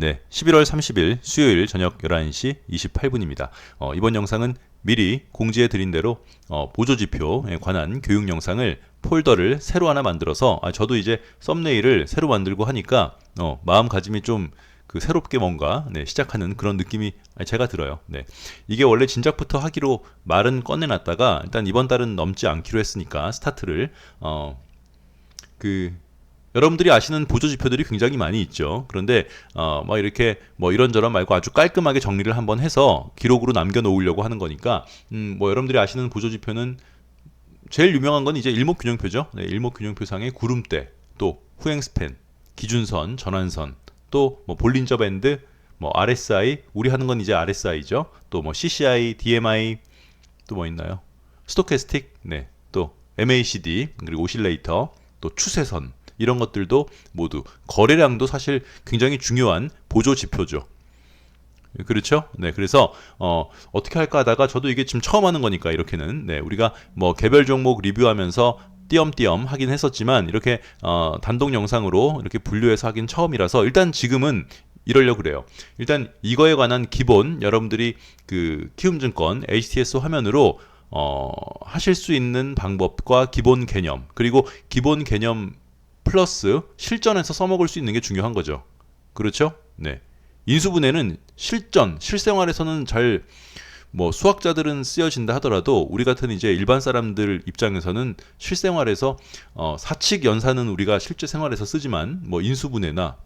네, 11월 30일 수요일 저녁 11시 28분입니다. 이번 영상은 미리 공지해 드린 대로 보조지표에 관한 교육 영상을 폴더를 새로 하나 만들어서 저도 이제 썸네일을 새로 만들고 하니까 마음가짐이 좀 그 새롭게 뭔가 시작하는 그런 느낌이 제가 들어요. 네. 이게 원래 진작부터 하기로 말은 꺼내놨다가 일단 이번 달은 넘지 않기로 했으니까 스타트를 그 여러분들이 아시는 보조 지표들이 굉장히 많이 있죠. 그런데 막 이렇게 뭐 이런저런 말고 아주 깔끔하게 정리를 한번 해서 기록으로 남겨 놓으려고 하는 거니까 뭐 여러분들이 아시는 보조 지표는 제일 유명한 건 이제 일목균형표죠. 네, 일목균형표상의 구름대, 또 후행 스팬, 기준선, 전환선, 또 뭐 볼린저 밴드, 뭐 RSI, 우리 하는 건 이제 RSI죠. 또 뭐 CCI, DMI, 또 뭐 있나요? 스토캐스틱, 네, 또 MACD, 그리고 오실레이터, 또 추세선, 이런 것들도 모두 거래량도 사실 굉장히 중요한 보조 지표죠. 그렇죠? 네, 그래서 어떻게 할까 하다가 저도 이게 지금 처음 하는 거니까 이렇게는 우리가 뭐 개별 종목 리뷰하면서 띄엄띄엄 하긴 했었지만 이렇게 단독 영상으로 이렇게 분류해서 하긴 처음이라서 일단 지금은 이러려고 그래요. 일단 이거에 관한 기본 여러분들이 그 키움증권 HTS 화면으로 하실 수 있는 방법과 기본 개념, 그리고 기본 개념 플러스 실전에서 써먹을 수 있는 게 중요한 거죠. 그렇죠? 네. 인수분해는 실생활에서는 잘 뭐 수학자들은 쓰여진다 하더라도 우리 같은 이제 일반 사람들 입장에서는 실생활에서 사칙 연산은 우리가 실제 생활에서 쓰지만 뭐 인수분해나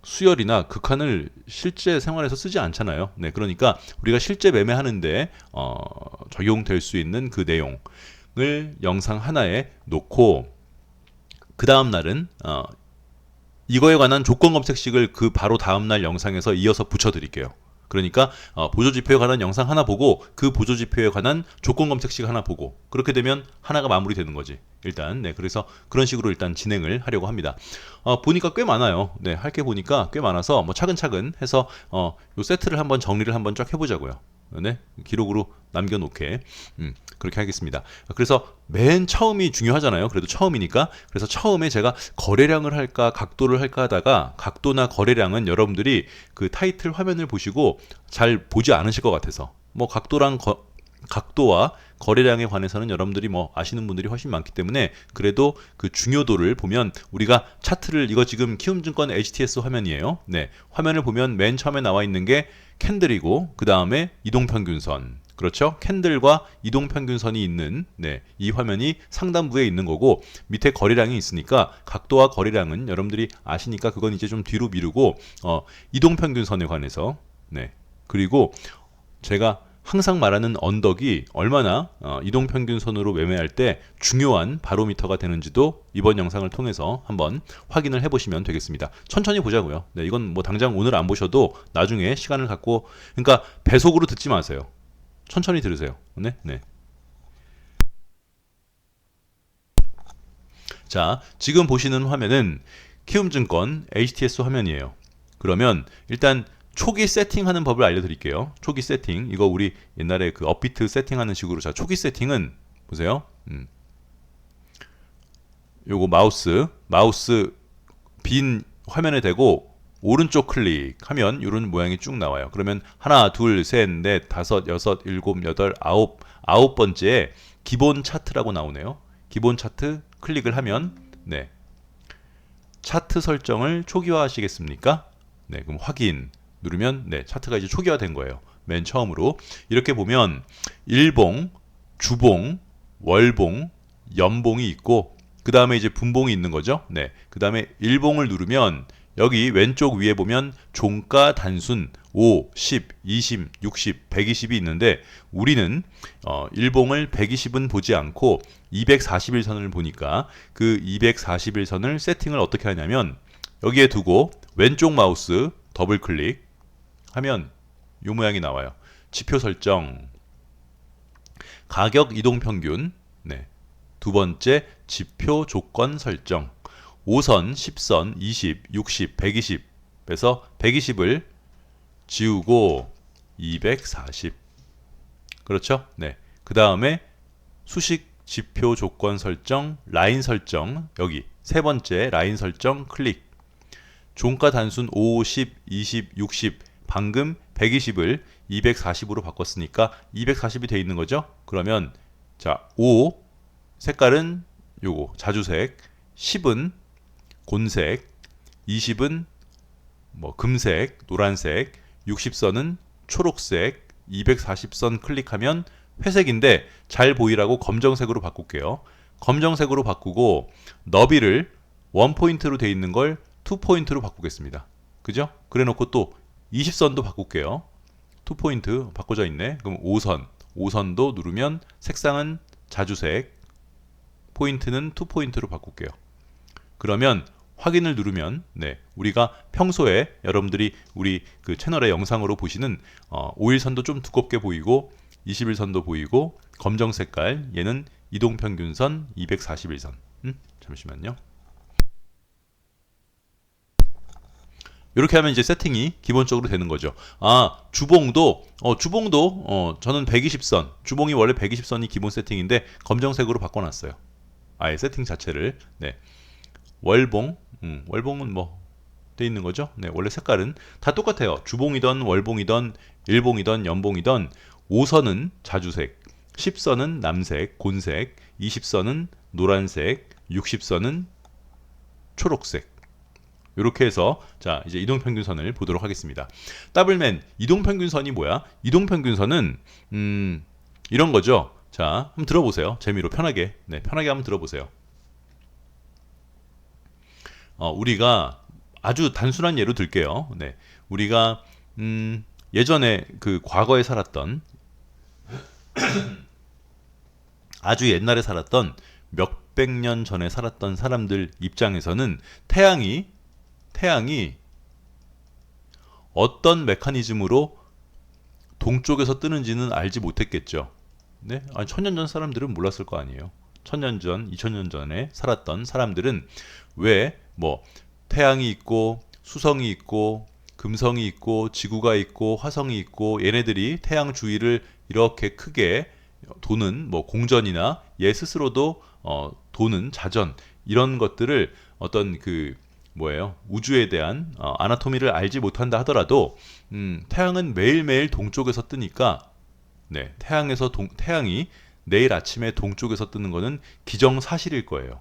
수열이나 극한을 실제 생활에서 쓰지 않잖아요. 네, 그러니까 우리가 실제 매매하는데 적용될 수 있는 그 내용을 영상 하나에 놓고 그 다음 날은 이거에 관한 조건 검색식을 그 바로 다음 날 영상에서 이어서 붙여드릴게요. 그러니까 보조지표에 관한 영상 하나 보고 그 보조지표에 관한 조건 검색식 하나 보고 그렇게 되면 하나가 마무리되는 거지. 일단 그래서 그런 식으로 일단 진행을 하려고 합니다. 보니까 꽤 많아요. 네, 할 게 보니까 꽤 많아서 뭐 차근차근 해서 요 세트를 한번 정리를 한번 쫙 해보자고요. 네, 기록으로 남겨놓게 그렇게 하겠습니다. 그래서 맨 처음이 중요하잖아요. 그래도 처음이니까. 그래서 처음에 제가 거래량을 할까 각도를 할까 하다가 각도나 거래량은 여러분들이 그 타이틀 화면을 보시고 잘 보지 않으실 것 같아서 뭐 각도와 거래량에 관해서는 여러분들이 뭐 아시는 분들이 훨씬 많기 때문에 그래도 그 중요도를 보면 우리가 차트를 이거 지금 키움증권 HTS 화면이에요. 네, 화면을 보면 맨 처음에 나와 있는 게 캔들이고 그 다음에 이동평균선. 그렇죠? 캔들과 이동평균선이 있는 이 화면이 상단부에 있는 거고 밑에 거래량이 있으니까 각도와 거래량은 여러분들이 아시니까 그건 이제 좀 뒤로 미루고 이동평균선에 관해서 그리고 제가 항상 말하는 언덕이 얼마나 이동평균선으로 매매할 때 중요한 바로미터가 되는지도 이번 영상을 통해서 한번 확인을 해보시면 되겠습니다. 천천히 보자고요. 네, 이건 뭐 당장 오늘 안 보셔도 나중에 시간을 갖고 그러니까 배속으로 듣지 마세요. 천천히 들으세요. 네. 자, 지금 보시는 화면은 키움증권 HTS 화면이에요. 그러면 일단 초기 세팅하는 법을 알려드릴게요. 초기 세팅. 이거 우리 옛날에 그 업비트 세팅하는 식으로. 자, 초기 세팅은 보세요. 요거 마우스 빈 화면에 대고 오른쪽 클릭하면 이런 모양이 쭉 나와요. 그러면 하나, 둘, 셋, 넷, 다섯, 여섯, 일곱, 여덟, 아홉 번째 기본 차트라고 나오네요. 기본 차트 클릭을 하면 차트 설정을 초기화하시겠습니까? 네, 그럼 확인 누르면 차트가 이제 초기화된 거예요. 맨 처음으로 이렇게 보면 일봉, 주봉, 월봉, 연봉이 있고 그 다음에 이제 분봉이 있는 거죠. 네, 그 다음에 일봉을 누르면 여기 왼쪽 위에 보면 종가 단순 5, 10, 20, 60, 120이 있는데 우리는 일봉을 120은 보지 않고 241선을 보니까 그 241선을 세팅을 어떻게 하냐면 여기에 두고 왼쪽 마우스 더블 클릭 하면 이 모양이 나와요. 지표 설정, 가격 이동평균, 두 번째 지표 조건 설정, 5선, 10선, 20, 60, 120에서 120을 지우고 240. 그렇죠? 네. 그 다음에 수식 지표 조건 설정, 라인 설정, 여기 세 번째 라인 설정 클릭. 종가 단순 5, 10, 20, 60 방금 120을 240으로 바꿨으니까 240이 돼 있는 거죠. 그러면 자, 5 색깔은 요거 자주색, 10은 곤색, 20은 뭐 금색, 노란색, 60선은 초록색, 240선 클릭하면 회색인데 잘 보이라고 검정색으로 바꿀게요. 검정색으로 바꾸고 너비를 1포인트로 돼 있는 걸 2포인트로 바꾸겠습니다. 그죠? 그래 놓고 또 20선도 바꿀게요. 2포인트 바꿔져 있네. 그럼 5선, 5선도 누르면 색상은 자주색, 포인트는 2포인트로 바꿀게요. 그러면 확인을 누르면 네, 우리가 평소에 여러분들이 우리 그 채널의 영상으로 보시는 5일선도 좀 두껍게 보이고 21선도 보이고 검정 색깔 얘는 이동평균선 241선. 잠시만요. 이렇게 하면 이제 세팅이 기본적으로 되는 거죠. 아, 주봉도 저는 120선. 주봉이 원래 120선이 기본 세팅인데 검정색으로 바꿔놨어요. 아예 세팅 자체를. 네. 월봉, 월봉은 뭐 돼 있는 거죠. 네, 원래 색깔은 다 똑같아요. 주봉이던 월봉이던 일봉이던 연봉이던 5선은 자주색, 10선은 남색, 곤색, 20선은 노란색, 60선은 초록색. 이렇게 해서 자 이제 이동평균선을 보도록 하겠습니다. 더블맨 이동평균선이 뭐야? 이동평균선은 이런 거죠. 자 한번 들어보세요. 재미로 편하게 편하게 한번 들어보세요. 우리가 아주 단순한 예로 들게요. 네, 우리가 예전에 그 과거에 살았던 아주 옛날에 살았던 몇백 년 전에 살았던 사람들 입장에서는 태양이 어떤 메커니즘으로 동쪽에서 뜨는지는 알지 못했겠죠. 네? 아니, 천년 전 사람들은 몰랐을 거 아니에요. 천년 전, 2000년 전에 살았던 사람들은 왜 뭐 태양이 있고 수성이 있고 금성이 있고 지구가 있고 화성이 있고 얘네들이 태양 주위를 이렇게 크게 도는 뭐 공전이나 얘 스스로도 도는 자전 이런 것들을 어떤 그 뭐예요? 우주에 대한 아나토미를 알지 못한다 하더라도 태양은 매일매일 동쪽에서 뜨니까 네, 태양이 내일 아침에 동쪽에서 뜨는 거는 기정사실일 거예요.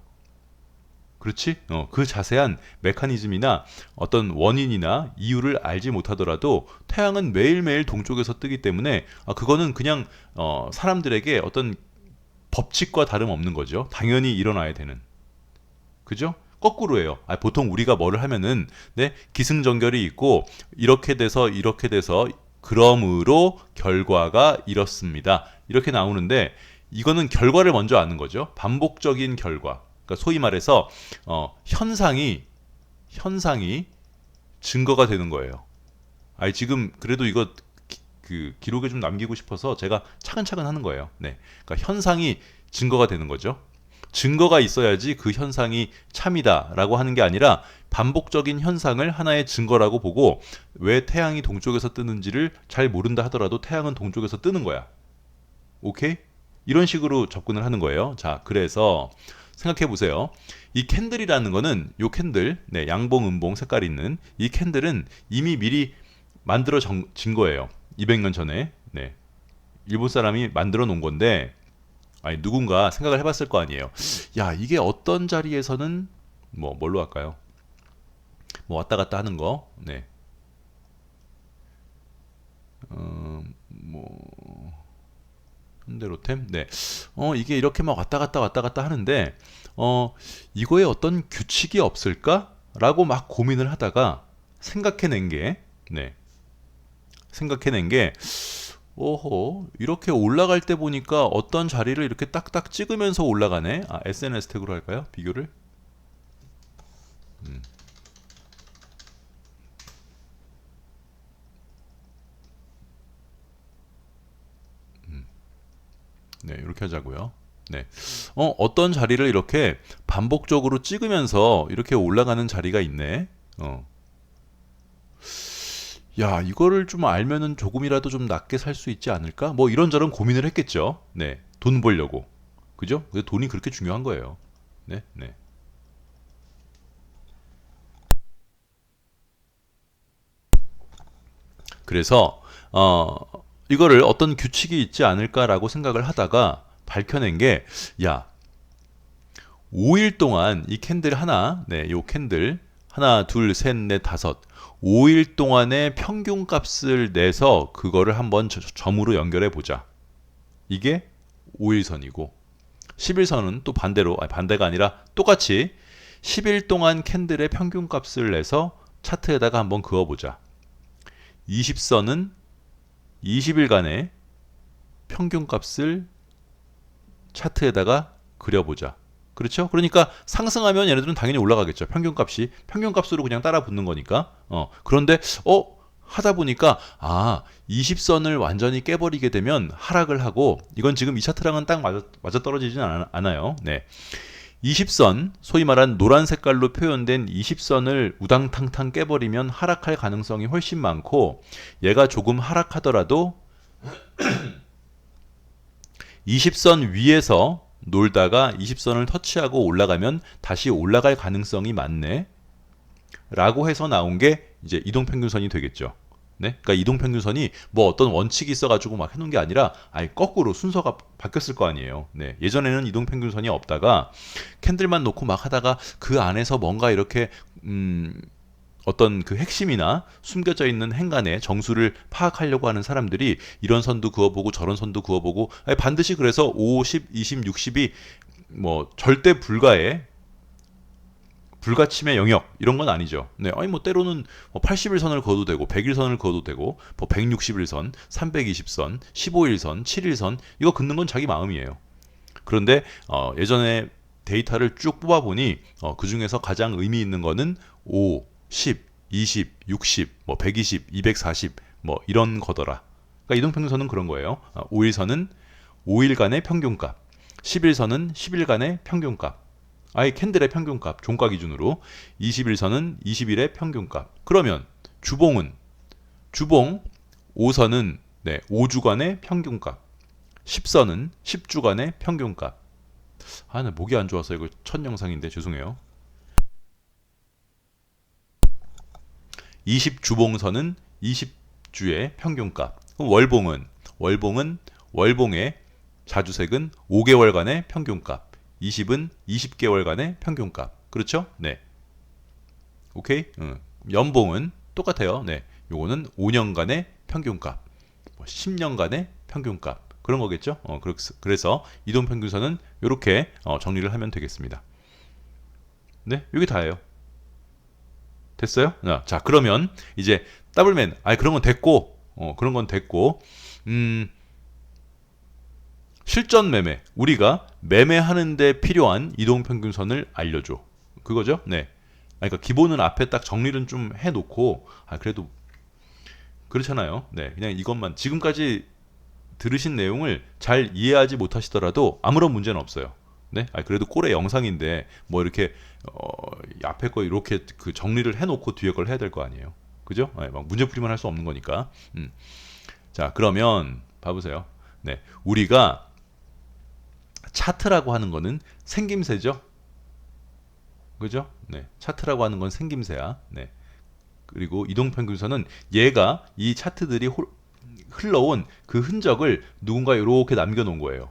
그렇지? 그 자세한 메커니즘이나 어떤 원인이나 이유를 알지 못하더라도 태양은 매일매일 동쪽에서 뜨기 때문에 그거는 그냥 사람들에게 어떤 법칙과 다름없는 거죠. 당연히 일어나야 되는. 그죠? 거꾸로예요. 보통 우리가 뭐를 하면은 네, 기승전결이 있고 이렇게 돼서 그러므로 결과가 이렇습니다. 이렇게 나오는데 이거는 결과를 먼저 아는 거죠. 반복적인 결과. 그러니까 소위 말해서 현상이 증거가 되는 거예요. 지금 그래도 이거 그 기록에 좀 남기고 싶어서 제가 차근차근 하는 거예요. 네, 그러니까 현상이 증거가 되는 거죠. 증거가 있어야지 그 현상이 참이다라고 하는 게 아니라 반복적인 현상을 하나의 증거라고 보고 왜 태양이 동쪽에서 뜨는지를 잘 모른다 하더라도 태양은 동쪽에서 뜨는 거야. 오케이? 이런 식으로 접근을 하는 거예요. 자, 그래서 생각해 보세요. 이 캔들이라는 거는 요 캔들, 네, 양봉, 음봉 색깔 있는 이 캔들은 이미 미리 만들어진 거예요. 200년 전에. 네. 일본 사람이 만들어 놓은 건데 누군가 생각을 해봤을 거 아니에요. 야, 이게 어떤 자리에서는 뭘로 할까요? 뭐 왔다 갔다 하는 거. 네. 현대로템. 네. 이게 이렇게 막 왔다 갔다 하는데 이거에 어떤 규칙이 없을까라고 막 고민을 하다가 생각해낸 게 오호, 이렇게 올라갈 때 보니까 어떤 자리를 이렇게 딱딱 찍으면서 올라가네. SNS 태그로 할까요? 비교를. 네, 이렇게 하자고요. 네. 어떤 자리를 이렇게 반복적으로 찍으면서 이렇게 올라가는 자리가 있네. 야, 이거를 좀 알면은 조금이라도 좀 낮게 살 수 있지 않을까? 뭐 이런저런 고민을 했겠죠. 네. 돈 벌려고. 그죠? 근데 돈이 그렇게 중요한 거예요. 네, 네. 그래서 이거를 어떤 규칙이 있지 않을까라고 생각을 하다가 밝혀낸 게, 야, 5일 동안 이 캔들 하나, 네, 요 캔들 하나, 둘, 셋, 넷, 다섯, 5일 동안의 평균 값을 내서 그거를 한번 점으로 연결해 보자. 이게 5일선이고, 10일선은 또 반대로, 아니 반대가 아니라 똑같이 10일 동안 캔들의 평균 값을 내서 차트에다가 한번 그어보자. 20선은 20일간의 평균 값을 차트에다가 그려보자. 그렇죠? 그러니까 상승하면 얘네들은 당연히 올라가겠죠. 평균값으로 그냥 따라 붙는 거니까. 그런데 하다 보니까 20선을 완전히 깨버리게 되면 하락을 하고, 이건 지금 이 차트랑은 딱 맞아 떨어지진 않아요. 네. 20선, 소위 말한 노란 색깔로 표현된 20선을 우당탕탕 깨버리면 하락할 가능성이 훨씬 많고, 얘가 조금 하락하더라도 20선 위에서 놀다가 20선을 터치하고 올라가면 다시 올라갈 가능성이 많네 라고 해서 나온 게 이제 이동평균선이 되겠죠. 네? 그러니까 이동평균선이 뭐 어떤 원칙이 있어가지고 막 해놓은 게 아니라 아예 거꾸로 순서가 바뀌었을 거 아니에요. 네. 예전에는 이동평균선이 없다가 캔들만 놓고 막 하다가 그 안에서 뭔가 이렇게 어떤 그 핵심이나 숨겨져 있는 행간의 정수를 파악하려고 하는 사람들이 이런 선도 그어보고 저런 선도 그어보고, 반드시 그래서 50, 20, 60이 뭐 절대 불가침의 영역 이런 건 아니죠. 네, 아니 뭐 때로는 80일선을 그어도 되고 100일선을 그어도 되고 뭐 160일선, 320선, 15일선, 7일선 이거 긋는 건 자기 마음이에요. 그런데 예전에 데이터를 쭉 뽑아보니 그 중에서 가장 의미 있는 거는 5, 10, 20, 60, 뭐 120, 240 뭐 이런 거더라. 그러니까 이동평균선은 그런 거예요. 5일선은 5일간의 평균값, 10일선은 10일간의 평균값, 아예 캔들의 평균값, 종가 기준으로 20일선은 20일의 평균값. 그러면 주봉 5선은 5주간의 평균값, 10선은 10주간의 평균값. 나 목이 안 좋아서 이거 첫 영상인데 죄송해요. 20주봉선은 20주의 평균값. 그럼 월봉의 자주색은 5개월간의 평균값. 20은 20개월간의 평균값. 그렇죠? 네. 오케이? 연봉은 똑같아요. 네. 요거는 5년간의 평균값. 10년간의 평균값. 그런 거겠죠? 그래서 이동평균선은 이렇게 정리를 하면 되겠습니다. 네, 이게 다예요. 됐어요? 자, 그러면 이제 더블맨, 그런 건 됐고, 실전 매매, 우리가 매매하는데 필요한 이동평균선을 알려줘. 그거죠? 네. 그러니까 기본은 앞에 딱 정리를 좀 해놓고, 그래도 그렇잖아요. 네, 그냥 이것만 지금까지 들으신 내용을 잘 이해하지 못하시더라도 아무런 문제는 없어요. 네? 그래도 꼴의 영상인데 뭐 이렇게 앞에 거 이렇게 그 정리를 해놓고 뒤에 걸 해야 될 거 아니에요. 그죠? 막 문제풀이만 할 수 없는 거니까. 자, 그러면 봐보세요. 네, 우리가 차트라고 하는 거는 생김새죠. 그죠? 네, 차트라고 하는 건 생김새야. 네. 그리고 이동평균선은 얘가 이 차트들이 흘러온 그 흔적을 누군가 이렇게 남겨놓은 거예요.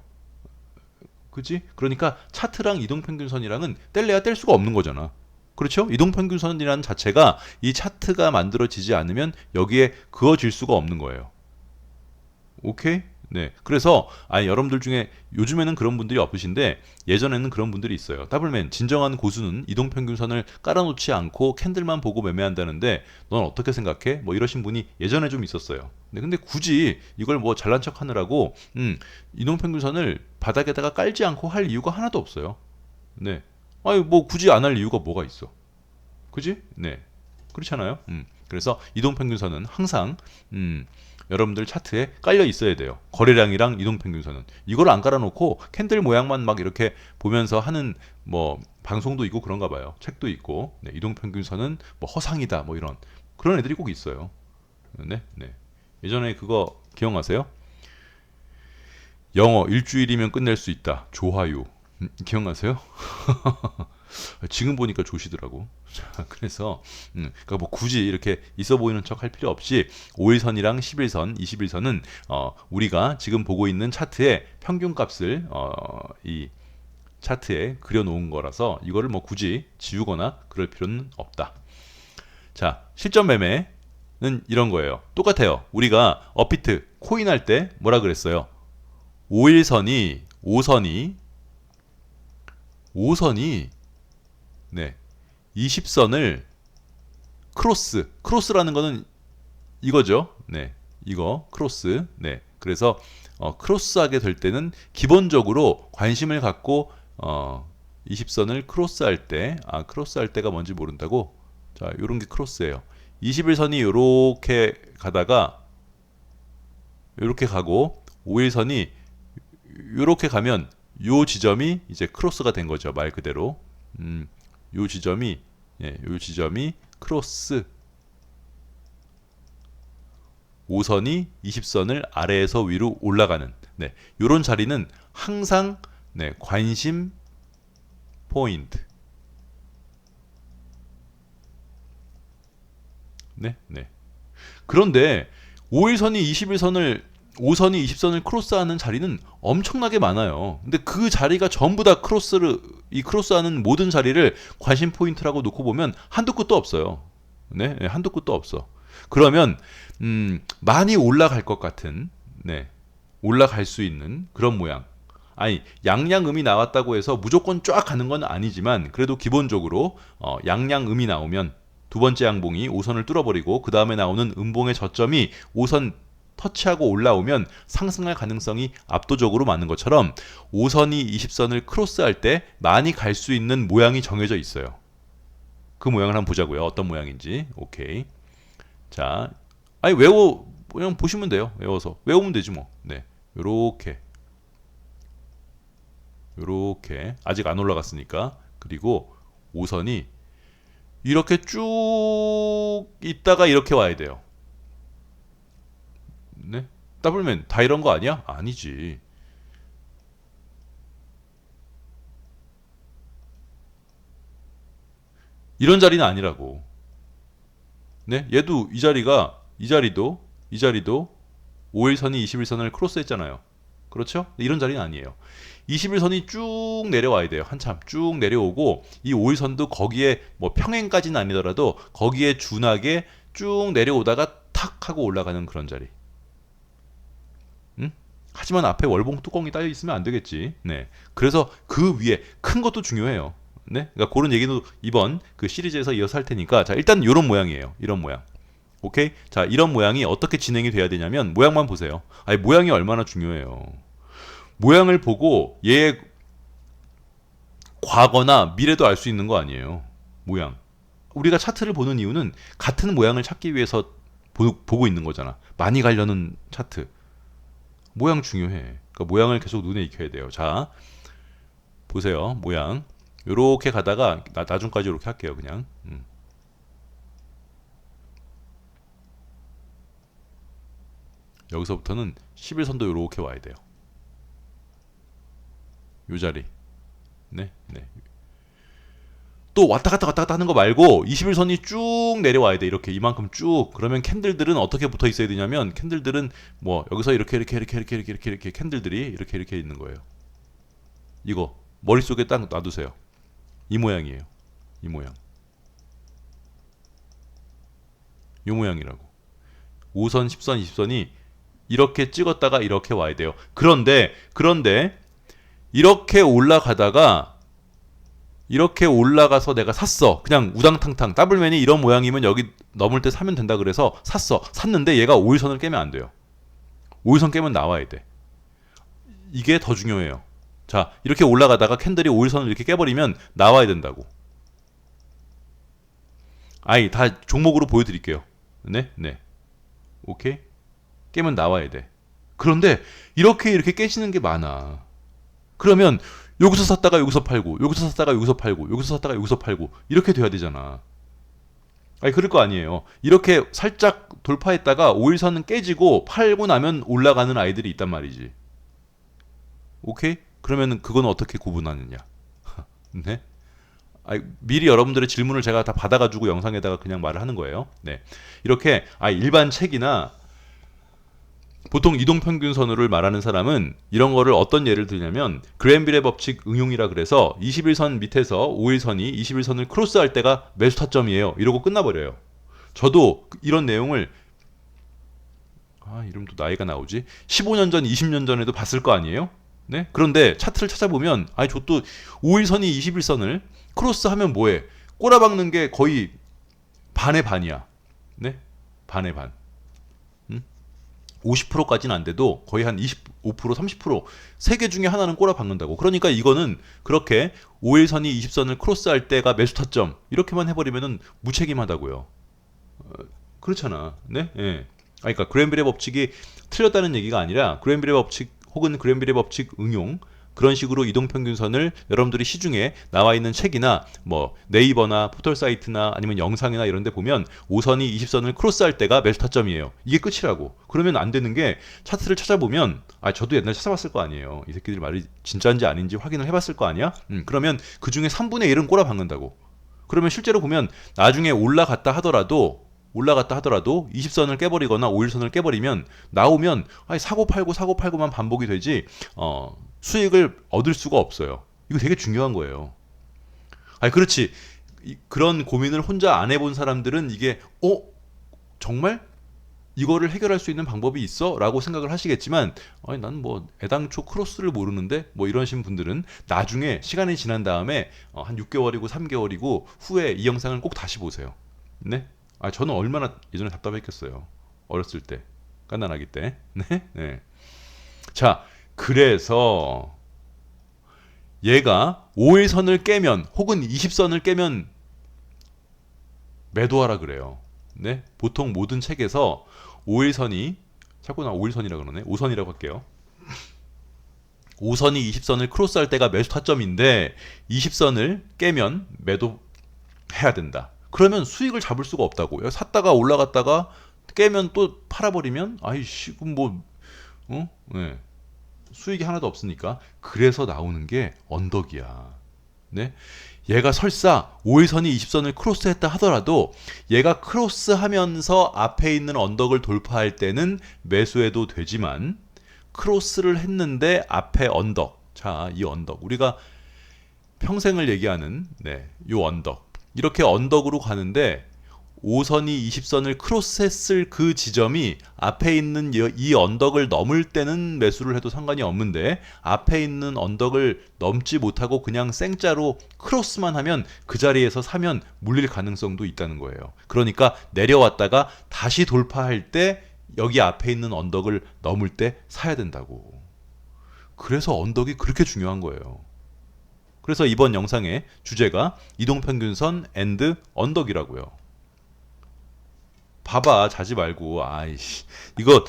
그치? 그러니까 차트랑 이동평균선이랑은 뗄래야 뗄 수가 없는 거잖아. 그렇죠? 이동평균선이라는 자체가 이 차트가 만들어지지 않으면 여기에 그어질 수가 없는 거예요. 오케이? 네. 그래서 여러분들 중에 요즘에는 그런 분들이 없으신데 예전에는 그런 분들이 있어요. 더블맨, 진정한 고수는 이동평균선을 깔아놓지 않고 캔들만 보고 매매한다는데 넌 어떻게 생각해? 뭐 이러신 분이 예전에 좀 있었어요. 네, 근데 굳이 이걸 뭐 잘난 척 하느라고 이동평균선을 바닥에다가 깔지 않고 할 이유가 하나도 없어요. 네. 뭐 굳이 안 할 이유가 뭐가 있어? 그지? 네. 그렇잖아요. 그래서 이동평균선은 항상 여러분들 차트에 깔려 있어야 돼요. 거래량이랑 이동평균선은. 이걸 안 깔아놓고 캔들 모양만 막 이렇게 보면서 하는 뭐 방송도 있고 그런가 봐요. 책도 있고. 네, 이동평균선은 뭐 허상이다 뭐 이런 그런 애들이 꼭 있어요. 네, 네. 예전에 그거 기억나세요? 영어 일주일이면 끝낼 수 있다. 조화유. 기억나세요? 지금 보니까 조시더라고. 자, 그래서 그러니까 뭐 굳이 이렇게 있어 보이는 척 할 필요 없이 5일선이랑 10일선, 20일선은 우리가 지금 보고 있는 차트의 평균값을 이 차트에 그려놓은 거라서 이거를 뭐 굳이 지우거나 그럴 필요는 없다. 자, 실전 매매는 이런 거예요. 똑같아요. 우리가 업비트 코인 할 때 뭐라 그랬어요? 5일선이 5선이 네 20선을 크로스라는 거는 이거죠. 네, 이거 크로스. 네, 그래서 크로스하게 될 때는 기본적으로 관심을 갖고 20선을 크로스할 때, 크로스할 때가 뭔지 모른다고. 자, 요런 게 크로스예요. 21선이 요렇게 가다가 요렇게 가고 5일선이 요렇게 가면 요 지점이 이제 크로스가 된 거죠. 말 그대로. 요 지점이 요 지점이 크로스. 5선이 20선을 아래에서 위로 올라가는 네, 요런 자리는 항상 네, 관심 포인트. 네, 네. 그런데 5일선이 21선을 5선이 20선을 크로스하는 자리는 엄청나게 많아요. 근데 그 자리가 전부 다 크로스하는 모든 자리를 관심 포인트라고 놓고 보면 한도 끝도 없어요. 네, 네, 한도 끝도 없어. 그러면 많이 올라갈 것 같은, 네, 올라갈 수 있는 그런 모양. 아니, 양양음이 나왔다고 해서 무조건 쫙 가는 건 아니지만 그래도 기본적으로 양양음이 나오면 두 번째 양봉이 5선을 뚫어버리고 그 다음에 나오는 음봉의 저점이 5선 터치하고 올라오면 상승할 가능성이 압도적으로 많은 것처럼 5선이 20선을 크로스할 때 많이 갈 수 있는 모양이 정해져 있어요. 그 모양을 한번 보자고요. 어떤 모양인지. 오케이. 자, 아니 그냥 보시면 돼요. 외워서 외우면 되지 뭐. 네, 요렇게 아직 안 올라갔으니까. 그리고 5선이 이렇게 쭉 있다가 이렇게 와야 돼요. 네? 더블맨 다 이런 거 아니야? 아니지. 이런 자리는 아니라고. 네? 얘도 이 자리도 5일선이 21선을 크로스했잖아요. 그렇죠? 이런 자리는 아니에요. 21선이 쭉 내려와야 돼요. 한참 쭉 내려오고 이 5일선도 거기에 뭐 평행까지는 아니더라도 거기에 준하게 쭉 내려오다가 탁 하고 올라가는 그런 자리. 응? 하지만 앞에 월봉 뚜껑이 딸려 있으면 안 되겠지. 네. 그래서 그 위에 큰 것도 중요해요. 네. 그러니까 그런 얘기도 이번 그 시리즈에서 이어서 할 테니까 자, 일단 이런 모양이에요. 이런 모양. 오케이? 자, 이런 모양이 어떻게 진행이 돼야 되냐면 모양만 보세요. 아니, 모양이 얼마나 중요해요. 모양을 보고 얘의 과거나 미래도 알 수 있는 거 아니에요. 모양. 우리가 차트를 보는 이유는 같은 모양을 찾기 위해서 보고 있는 거잖아. 많이 가려는 차트. 모양 중요해. 그러니까 모양을 계속 눈에 익혀야 돼요. 자, 보세요. 모양. 요렇게 가다가 나중까지 이렇게 할게요. 그냥. 여기서부터는 11선도 요렇게 와야 돼요. 요 자리. 네, 네. 또 왔다 갔다 하는 거 말고 21선이 쭉 내려와야 돼. 이렇게 이만큼 쭉. 그러면 캔들들은 어떻게 붙어 있어야 되냐면 캔들들은 뭐 여기서 이렇게 캔들들이 이렇게 있는 거예요. 이거 머릿속에 딱 놔두세요. 이 모양이에요. 이 모양. 이 모양이라고. 5선, 10선, 20선이 이렇게 찍었다가 이렇게 와야 돼요. 그런데 이렇게 올라가다가 이렇게 올라가서 내가 샀어. 그냥 우당탕탕. 더블맨이 이런 모양이면 여기 넘을 때 사면 된다 그래서 샀는데 얘가 5일선을 깨면 안 돼요. 5일선 깨면 나와야 돼. 이게 더 중요해요. 자, 이렇게 올라가다가 캔들이 5일선을 이렇게 깨버리면 나와야 된다고. 아이, 다 종목으로 보여드릴게요. 네, 네. 오케이? 깨면 나와야 돼. 그런데 이렇게 깨지는 게 많아. 그러면 여기서 샀다가 여기서 팔고, 여기서 샀다가 여기서 팔고, 여기서 샀다가 여기서 팔고 이렇게 돼야 되잖아. 아니, 그럴 거 아니에요. 이렇게 살짝 돌파했다가 5일선은 깨지고 팔고 나면 올라가는 아이들이 있단 말이지. 오케이? 그러면 그건 어떻게 구분하느냐? 네? 미리 여러분들의 질문을 제가 다 받아가지고 영상에다가 그냥 말을 하는 거예요. 네. 이렇게 일반 책이나 보통 이동평균선호를 말하는 사람은 이런 거를 어떤 예를 들냐면 그랜빌의 법칙 응용이라 그래서 21선 밑에서 5일선이 21선을 크로스할 때가 매수 타점이에요. 이러고 끝나버려요. 저도 이런 내용을 이름 또 나이가 나오지? 15년 전, 20년 전에도 봤을 거 아니에요? 네? 그런데 차트를 찾아보면 저 또 5일선이 21선을 크로스하면 뭐해? 꼬라박는 게 거의 반의 반이야. 네? 반의 반. 50%까지는 안 돼도 거의 한 25%, 30% 세 개 중에 하나는 꼬라박는다고. 그러니까 이거는 그렇게 5일선이 20선을 크로스할 때가 매수 타점 이렇게만 해버리면은 무책임하다고요. 그렇잖아. 네? 예. 그러니까 그랜빌의 법칙이 틀렸다는 얘기가 아니라 그랜빌의 법칙 혹은 그랜빌의 법칙 응용 그런 식으로 이동평균선을 여러분들이 시중에 나와 있는 책이나 뭐 네이버나 포털 사이트나 아니면 영상이나 이런 데 보면 5선이 20선을 크로스할 때가 매수 타점이에요. 이게 끝이라고. 그러면 안 되는 게 차트를 찾아보면 저도 옛날에 찾아봤을 거 아니에요. 이 새끼들 말이 진짜인지 아닌지 확인을 해봤을 거 아니야? 그러면 그 중에 3분의 1은 꼬라박는다고. 그러면 실제로 보면 나중에 올라갔다 하더라도 20선을 깨버리거나 5일선을 깨버리면 나오면 사고 팔고만 반복이 되지 수익을 얻을 수가 없어요. 이거 되게 중요한 거예요. 그렇지. 그런 고민을 혼자 안 해본 사람들은 이게 정말 이거를 해결할 수 있는 방법이 있어? 라고 생각을 하시겠지만 난 뭐 애당초 크로스를 모르는데 뭐 이러신 분들은 나중에 시간이 지난 다음에 한 6개월이고 3개월이고 후에 이 영상을 꼭 다시 보세요. 네? 저는 얼마나 예전에 답답했겠어요. 어렸을 때. 깐난아기 때. 네? 네. 자, 그래서 얘가 5일선을 깨면 혹은 20선을 깨면 매도하라 그래요. 네? 보통 모든 책에서 5일선이 자꾸 나 5일선이라 그러네. 5선이라고 할게요. 5선이 20선을 크로스할 때가 매수 타점인데 20선을 깨면 매도해야 된다. 그러면 수익을 잡을 수가 없다고. 샀다가 올라갔다가 깨면 또 팔아버리면 그럼 네. 수익이 하나도 없으니까. 그래서 나오는 게 언덕이야. 네? 얘가 설사 5일선이 20선을 크로스했다 하더라도 얘가 크로스하면서 앞에 있는 언덕을 돌파할 때는 매수해도 되지만 크로스를 했는데 앞에 언덕. 자, 이 언덕. 우리가 평생을 얘기하는 요 언덕. 이렇게 언덕으로 가는데 5선이 20선을 크로스했을 그 지점이 앞에 있는 이 언덕을 넘을 때는 매수를 해도 상관이 없는데 앞에 있는 언덕을 넘지 못하고 그냥 생짜로 크로스만 하면 그 자리에서 사면 물릴 가능성도 있다는 거예요. 그러니까 내려왔다가 다시 돌파할 때 여기 앞에 있는 언덕을 넘을 때 사야 된다고. 그래서 언덕이 그렇게 중요한 거예요. 그래서 이번 영상의 주제가 이동평균선 앤드 언덕이라고요. 봐봐, 자지 말고. 이거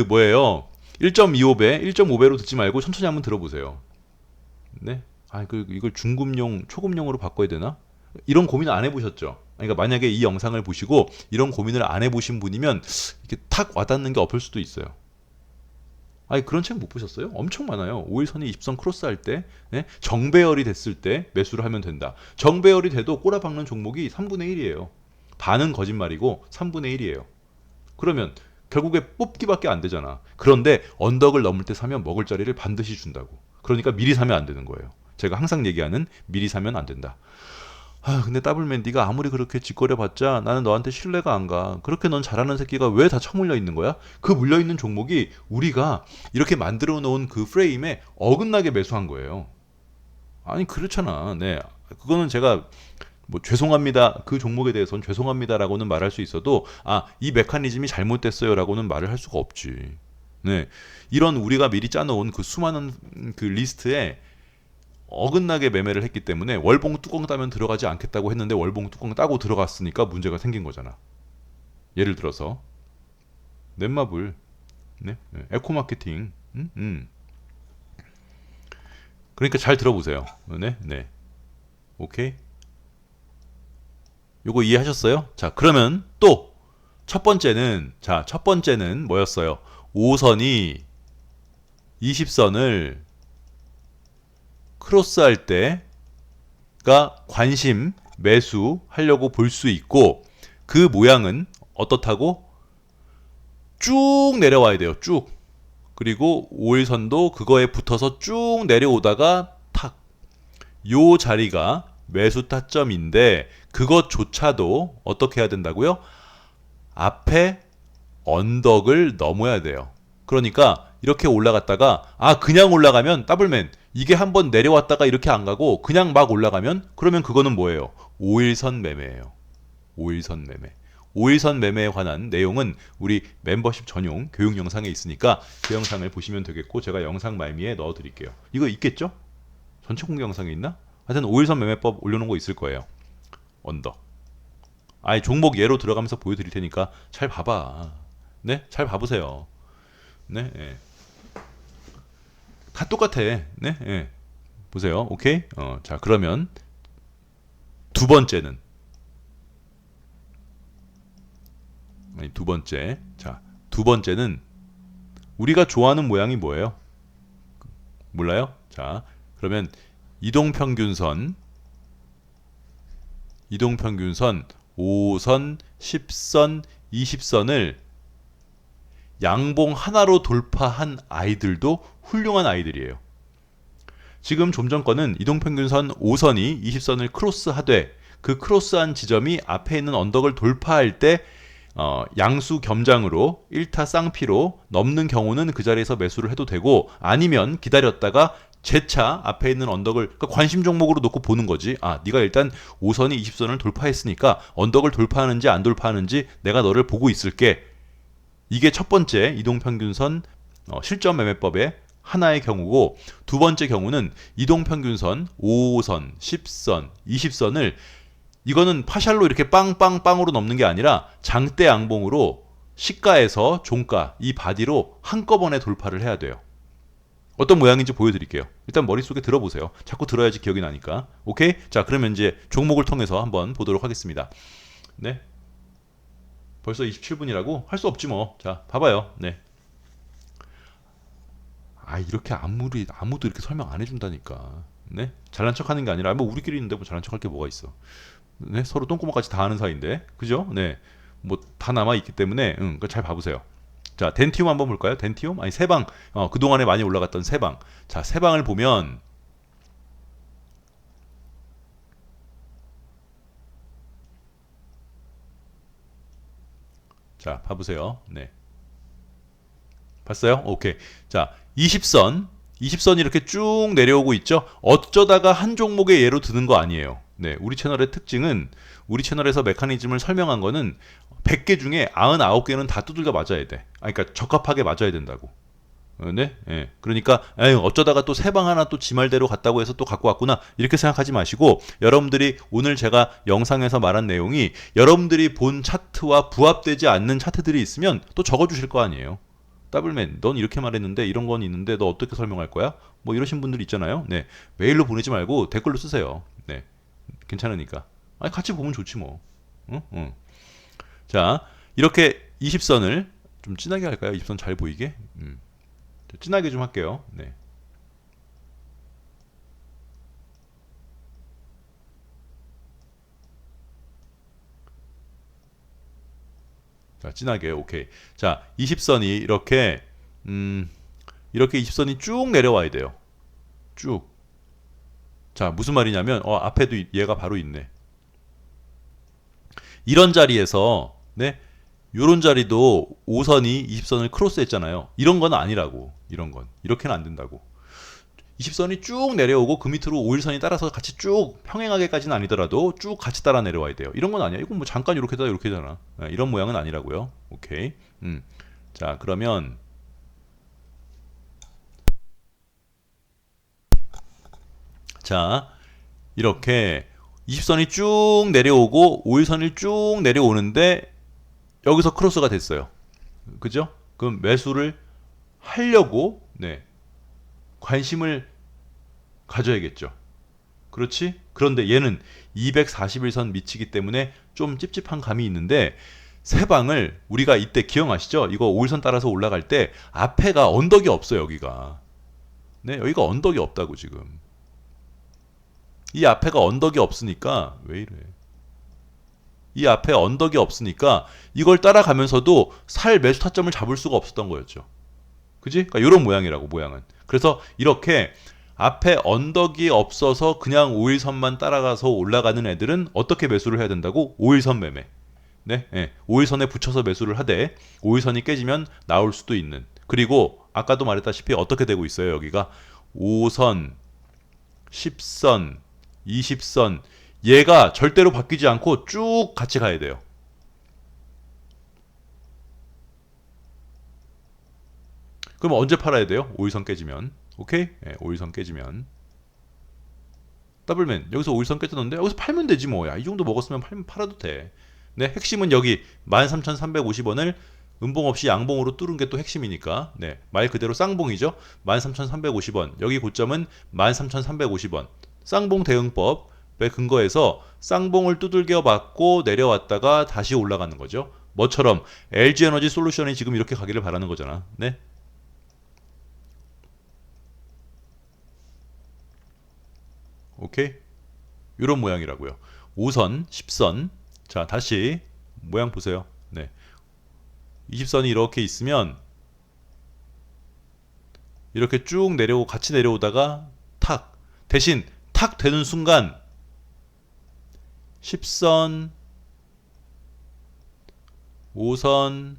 뭐예요? 1.25배, 1.5배로 듣지 말고 천천히 한번 들어보세요. 네? 이걸 중급용, 초급용으로 바꿔야 되나? 이런 고민 안 해보셨죠? 그러니까 만약에 이 영상을 보시고 이런 고민을 안 해보신 분이면 이렇게 탁 와닿는 게 없을 수도 있어요. 그런 책 못 보셨어요? 엄청 많아요. 5일선이 20선 크로스할 때, 정배열이 됐을 때 매수를 하면 된다. 정배열이 돼도 꼬라박는 종목이 3분의 1이에요. 반은 거짓말이고 3분의 1이에요. 그러면 결국에 뽑기밖에 안 되잖아. 그런데 언덕을 넘을 때 사면 먹을 자리를 반드시 준다고. 그러니까 미리 사면 안 되는 거예요. 제가 항상 얘기하는 미리 사면 안 된다. 근데 더블맨 네가 아무리 그렇게 짓거려봤자 나는 너한테 신뢰가 안 가. 그렇게 넌 잘하는 새끼가 왜 다 처물려 있는 거야? 그 물려있는 종목이 우리가 이렇게 만들어 놓은 그 프레임에 어긋나게 매수한 거예요. 그렇잖아. 네. 그거는 제가 죄송합니다. 그 종목에 대해서는 죄송합니다라고는 말할 수 있어도 이 메커니즘이 잘못됐어요라고는 말을 할 수가 없지. 네. 이런 우리가 미리 짜놓은 그 수많은 그 리스트에 어긋나게 매매를 했기 때문에 월봉 뚜껑 따면 들어가지 않겠다고 했는데 월봉 뚜껑 따고 들어갔으니까 문제가 생긴 거잖아. 예를 들어서 넷마블, 에코마케팅, 그러니까 잘 들어보세요. 네. 오케이. 요거 이해하셨어요? 자, 그러면 또 첫 번째는 뭐였어요? 5선이 20선을 크로스할 때, 관심, 매수 하려고 볼 수 있고 그 모양은 어떻다고? 쭉 내려와야 돼요. 쭉. 그리고 5일선도 그거에 붙어서 쭉 내려오다가 탁. 요 자리가 매수 타점인데 그것조차도 어떻게 해야 된다고요? 앞에 언덕을 넘어야 돼요. 그러니까 이렇게 올라갔다가 그냥 올라가면 더블맨 이게 한번 내려왔다가 이렇게 안 가고 그냥 막 올라가면 그러면 그거는 뭐예요? 5일선 매매예요. 5일선 매매. 5일선 매매에 관한 내용은 우리 멤버십 전용 교육 영상에 있으니까 그 영상을 보시면 되겠고 제가 영상 말미에 넣어 드릴게요. 이거 있겠죠? 전체 공개 영상에 있나? 하여튼 5일선 매매법 올려놓은 거 있을 거예요. 언덕. 종목 예로 들어가면서 보여드릴 테니까 잘 봐봐. 네? 잘 봐보세요. 네? 예. 다 똑같아. 네? 예. 보세요. 오케이? 자, 그러면 두 번째는 두 번째. 자, 두 번째는 우리가 좋아하는 모양이 뭐예요? 몰라요? 자, 그러면 이동평균선 5선, 10선, 20선을 양봉 하나로 돌파한 아이들도 훌륭한 아이들이에요. 지금 좀 전 거는 이동평균선 5선이 20선을 크로스하되 그 크로스한 지점이 앞에 있는 언덕을 돌파할 때 양수 겸장으로 1타 쌍피로 넘는 경우는 그 자리에서 매수를 해도 되고 아니면 기다렸다가 재차 앞에 있는 언덕을 그러니까 관심 종목으로 놓고 보는 거지. 네가 일단 5선이 20선을 돌파했으니까 언덕을 돌파하는지 안 돌파하는지 내가 너를 보고 있을게. 이게 첫 번째 이동평균선 실전 매매법의 하나의 경우고 두 번째 경우는 이동평균선 5선, 10선, 20선을 이거는 파샬로 이렇게 빵빵빵으로 넘는 게 아니라 장대 양봉으로 시가에서 종가 이 바디로 한꺼번에 돌파를 해야 돼요. 어떤 모양인지 보여드릴게요. 일단 머릿속에 들어보세요. 자꾸 들어야지 기억이 나니까. 오케이? 자, 그러면 이제 종목을 통해서 한번 보도록 하겠습니다. 네. 벌써 27분이라고? 할 수 없지 뭐. 자, 봐봐요. 네. 이렇게 아무도 이렇게 설명 안 해준다니까. 네? 잘난 척하는 게 아니라 뭐 우리끼리 있는데 뭐 잘난 척할 게 뭐가 있어. 네? 서로 똥구멍까지 다 아는 사이인데, 그죠? 네. 뭐 다 남아 있기 때문에, 그거 잘 봐보세요. 자, 덴티움 한번 볼까요? 덴티움? 세방. 그동안에 많이 올라갔던 세방. 자, 세방을 보면 자, 봐보세요. 네. 봤어요? 오케이. 자, 20선이 이렇게 쭉 내려오고 있죠? 어쩌다가 한 종목의 예로 드는 거 아니에요. 네, 우리 채널의 특징은 우리 채널에서 메커니즘을 설명한 거는 100개 중에 99개는 다 두들겨 맞아야 돼. 그러니까 적합하게 맞아야 된다고. 네? 예. 그러니까 어쩌다가 또 새 방 하나 또 지 말대로 갔다고 해서 또 갖고 왔구나 이렇게 생각하지 마시고 여러분들이 오늘 제가 영상에서 말한 내용이 여러분들이 본 차트와 부합되지 않는 차트들이 있으면 또 적어주실 거 아니에요. 더블맨 넌 이렇게 말했는데 이런 건 있는데 너 어떻게 설명할 거야? 뭐 이러신 분들 있잖아요. 네, 메일로 보내지 말고 댓글로 쓰세요. 네, 괜찮으니까. 같이 보면 좋지 뭐. 응? 응. 자, 이렇게 20선을 좀 진하게 할까요? 20선 잘 보이게. 진하게 좀 할게요. 네. 자, 진하게. 오케이. 자, 20선이 이렇게 20선이 쭉 내려와야 돼요. 쭉. 자, 무슨 말이냐면 앞에도 얘가 바로 있네. 이런 자리에서 네. 요런 자리도 5선이 20선을 크로스했잖아요. 이런 건 아니라고. 이런 건. 이렇게는 안 된다고. 20선이 쭉 내려오고 그 밑으로 5일선이 따라서 같이 쭉 평행하게까지는 아니더라도 쭉 같이 따라 내려와야 돼요. 이런 건 아니야. 이건 뭐 잠깐 이렇게다 이렇게잖아. 이런 모양은 아니라고요. 오케이. 자, 그러면 자, 이렇게 20선이 쭉 내려오고 5일선이 쭉 내려오는데 여기서 크로스가 됐어요. 그죠? 그럼 매수를 하려고 네. 관심을 가져야겠죠. 그렇지? 그런데 얘는 241선 미치기 때문에 좀 찝찝한 감이 있는데 세방을 우리가 이때 기억하시죠? 이거 5일선 따라서 올라갈 때 앞에가 언덕이 없어요. 여기가. 네, 여기가 언덕이 없다고 지금. 이 앞에가 언덕이 없으니까 왜 이래? 이 앞에 언덕이 없으니까 이걸 따라가면서도 살 매수 타점을 잡을 수가 없었던 거였죠. 그지? 그러니까 이런 모양이라고 모양은. 그래서 이렇게 앞에 언덕이 없어서 그냥 5일선만 따라가서 올라가는 애들은 어떻게 매수를 해야 된다고? 5일선 매매. 네, 예. 5일선에 붙여서 매수를 하되 5일선이 깨지면 나올 수도 있는. 그리고 아까도 말했다시피 어떻게 되고 있어요? 여기가 5선, 10선, 20선 얘가 절대로 바뀌지 않고 쭉 같이 가야 돼요. 그럼 언제 팔아야 돼요? 5일선 깨지면. 오케이? 예, 5일선 깨지면. 더블맨 여기서 5일선 깨졌는데 여기서 팔면 되지 뭐야. 이 정도 먹었으면 팔아도 돼. 네, 핵심은 여기 13,350원을 음봉 없이 양봉으로 뚫은 게 또 핵심이니까. 네, 말 그대로 쌍봉이죠. 13,350원. 여기 고점은 13,350원. 쌍봉 대응법에 근거해서 쌍봉을 두들겨 맞고 내려왔다가 다시 올라가는 거죠. 뭐처럼 LG에너지 솔루션이 지금 이렇게 가기를 바라는 거잖아. 네. 오케이? 이런 모양이라고요. 5선, 10선. 자, 다시 모양 보세요. 네. 20선이 이렇게 있으면 이렇게 쭉 내려오고 같이 내려오다가 탁. 대신 탁 되는 순간 10선, 5선,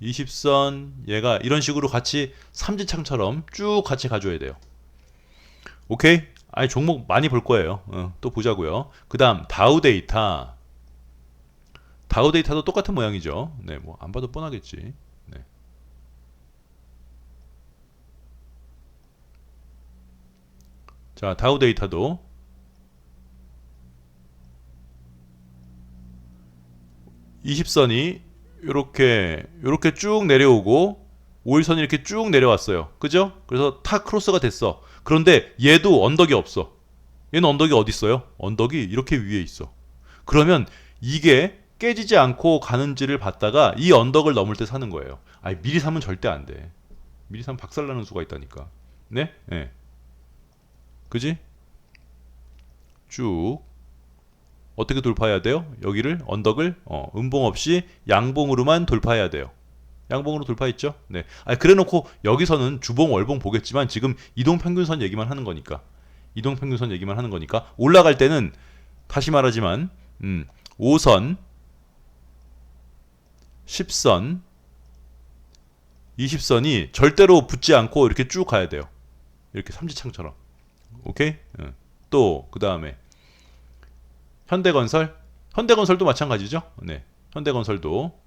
20선 얘가 이런 식으로 같이 삼지창처럼 쭉 같이 가줘야 돼요. 오케이? 아니 종목 많이 볼 거예요. 또 보자고요. 그 다음 다우 데이터. 다우 데이터도 똑같은 모양이죠. 네, 뭐 안 봐도 뻔하겠지. 네. 자, 다우 데이터도 20선이 요렇게 쭉 내려오고 5일선이 이렇게 쭉 내려왔어요. 그죠? 그래서 탁 크로스가 됐어. 그런데 얘도 언덕이 없어. 얘는 언덕이 어디 있어요? 언덕이 이렇게 위에 있어. 그러면 이게 깨지지 않고 가는지를 봤다가 이 언덕을 넘을 때 사는 거예요. 아니 미리 사면 절대 안 돼. 미리 사면 박살나는 수가 있다니까. 네? 네. 그지? 쭉 어떻게 돌파해야 돼요? 여기를 언덕을 음봉 없이 양봉으로만 돌파해야 돼요. 양봉으로 돌파했죠? 네. 아, 그래놓고 여기서는 주봉, 월봉 보겠지만 지금 이동평균선 얘기만 하는 거니까. 이동평균선 얘기만 하는 거니까 올라갈 때는 다시 말하지만 5선, 10선, 20선이 절대로 붙지 않고 이렇게 쭉 가야 돼요. 이렇게 삼지창처럼. 오케이? 또 그 다음에 현대건설. 현대건설도 마찬가지죠. 네. 현대건설도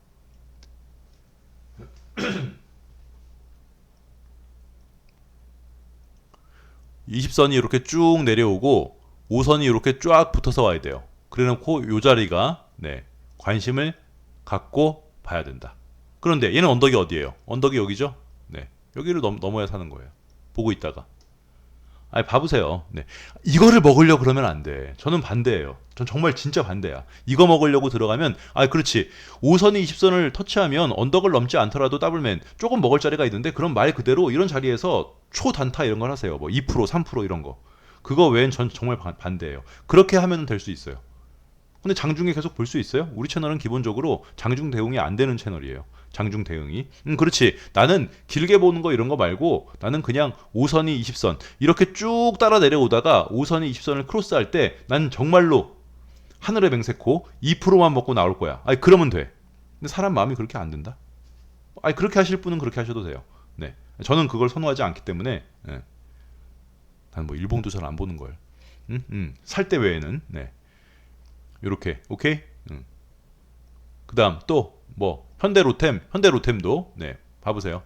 20선이 이렇게 쭉 내려오고 5선이 이렇게 쫙 붙어서 와야 돼요. 그래놓고 요 자리가 네, 관심을 갖고 봐야 된다. 그런데 얘는 언덕이 어디예요? 언덕이 여기죠? 네, 여기를 넘어야 사는 거예요. 보고 있다가. 아니 봐보세요. 네. 이거를 먹으려고 그러면 안 돼. 저는 반대예요. 전 정말 진짜 반대야. 이거 먹으려고 들어가면 아 그렇지. 5선이 20선을 터치하면 언덕을 넘지 않더라도 더블맨 조금 먹을 자리가 있는데 그럼 말 그대로 이런 자리에서 초단타 이런 걸 하세요. 뭐 2%, 3% 이런 거. 그거 외엔 전 정말 반대예요. 그렇게 하면 될 수 있어요. 근데 장중에 계속 볼 수 있어요? 우리 채널은 기본적으로 장중 대응이 안 되는 채널이에요. 장중 대응이. 그렇지. 나는 길게 보는 거 이런 거 말고 나는 그냥 5선이 20선 이렇게 쭉 따라 내려오다가 5선이 20선을 크로스할 때 난 정말로 하늘의 맹세코 2%만 먹고 나올 거야. 아니 그러면 돼. 근데 사람 마음이 그렇게 안 된다. 아니 그렇게 하실 분은 그렇게 하셔도 돼요. 네. 저는 그걸 선호하지 않기 때문에 네. 난 뭐 일봉도 잘 안 보는 걸. 살 때 외에는 네. 요렇게 오케이. 그다음 또 뭐 현대로템도 네 봐보세요.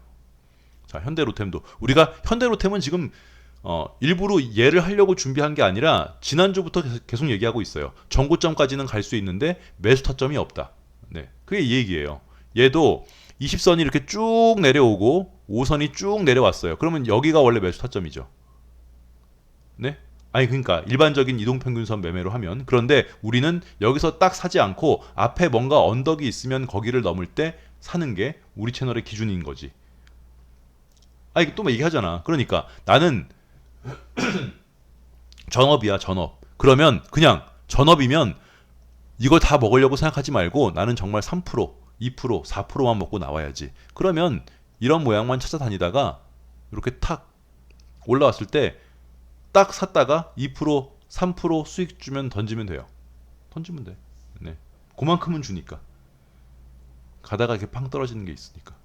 자 현대로템도 우리가 현대로템은 지금 일부러 얘를 하려고 준비한 게 아니라 지난주부터 계속 얘기하고 있어요. 정고점까지는 갈 수 있는데 매수 타점이 없다. 네 그게 이 얘기예요. 얘도 20선이 이렇게 쭉 내려오고 5선이 쭉 내려왔어요. 그러면 여기가 원래 매수 타점이죠. 네? 아니 그러니까 일반적인 이동평균선 매매로 하면 그런데 우리는 여기서 딱 사지 않고 앞에 뭔가 언덕이 있으면 거기를 넘을 때 사는 게 우리 채널의 기준인 거지. 아니 또 뭐 얘기하잖아. 그러니까 나는 전업이야, 전업. 그러면 그냥 전업이면 이거 다 먹으려고 생각하지 말고 나는 정말 3%, 2%, 4%만 먹고 나와야지. 그러면 이런 모양만 찾아다니다가 이렇게 탁 올라왔을 때 딱 샀다가 2%, 3% 수익 주면 던지면 돼요. 던지면 돼. 네. 그만큼은 주니까. 가다가 이렇게 팡 떨어지는 게 있으니까.